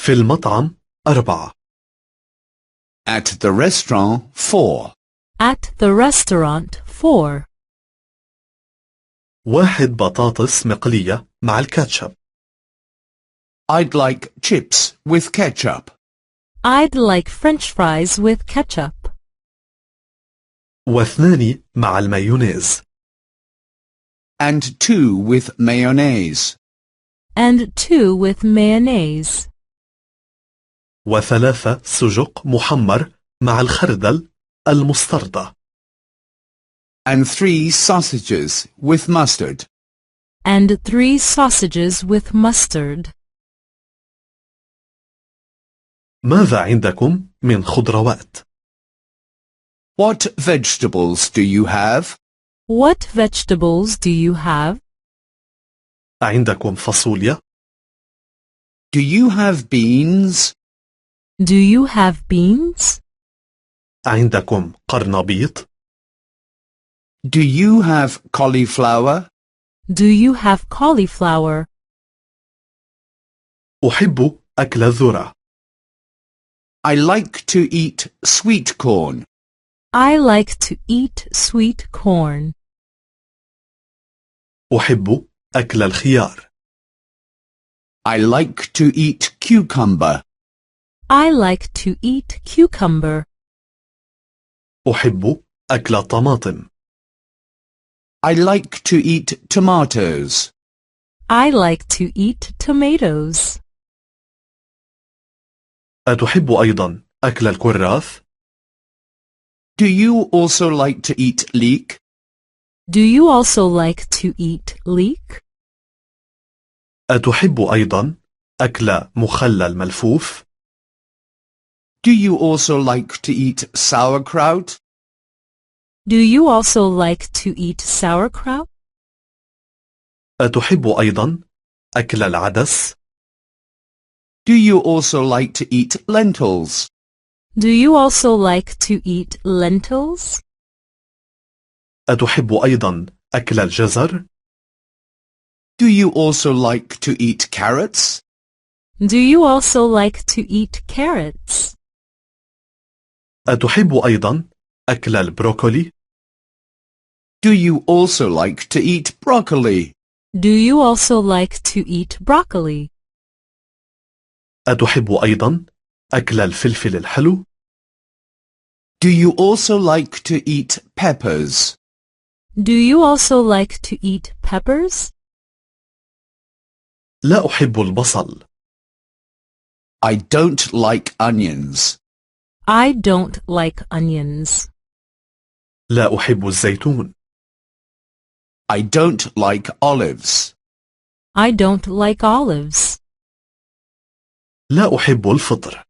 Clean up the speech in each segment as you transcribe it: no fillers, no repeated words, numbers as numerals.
في المطعم 4. At the restaurant 4. At the restaurant 4. 1 بطاطس مقلية مع الكاتشب. I'd like chips with ketchup. I'd like French fries with ketchup. 2 مع المايونيز. And 2 with mayonnaise. And 2 with mayonnaise. 3 سجق محمر مع الخردل المستردة. And 3 sausages with mustard. And 3 sausages with mustard. ماذا عندكم من خضروات؟ What vegetables do you have? What vegetables do you have? عندكم فاصوليا؟ Do you have beans? Do you have beans? عندكم قرنبيط؟ Do you have cauliflower? Do you have cauliflower? أحب أكل الذرة. I like to eat sweet corn. I like to eat sweet corn. أحب أكل الخيار. I like to eat cucumber. I like to eat cucumber. أحب أكل الطماطم. I like to eat tomatoes. I like to eat tomatoes. أتحب أيضا أكل الكراث؟ Do you also like to eat leek? Do you also like to eat leek? أتحب أيضا أكل مخلل ملفوف؟ Do you also like to eat sauerkraut? Do you also like to eat sauerkraut? أتحب أيضا أكل العدس؟ Do you also like to eat lentils? Do you also like to eat lentils? أتحب أيضا أكل الجزر؟ Do you also like to eat carrots? Do you also like to eat carrots? أتحب أيضا أكل البروكولي؟ Do you also like to eat broccoli? Do you also like to eat broccoli? أتحب أيضا أكل الفلفل الحلو؟ Do you also like to eat peppers? Do you also like to eat peppers? لا أحب البصل. I don't like onions. I don't like onions. لا أحب الزيتون. I don't like olives. I don't like olives. لا أحب الفطر.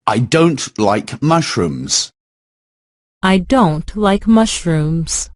I don't like mushrooms. I don't like mushrooms.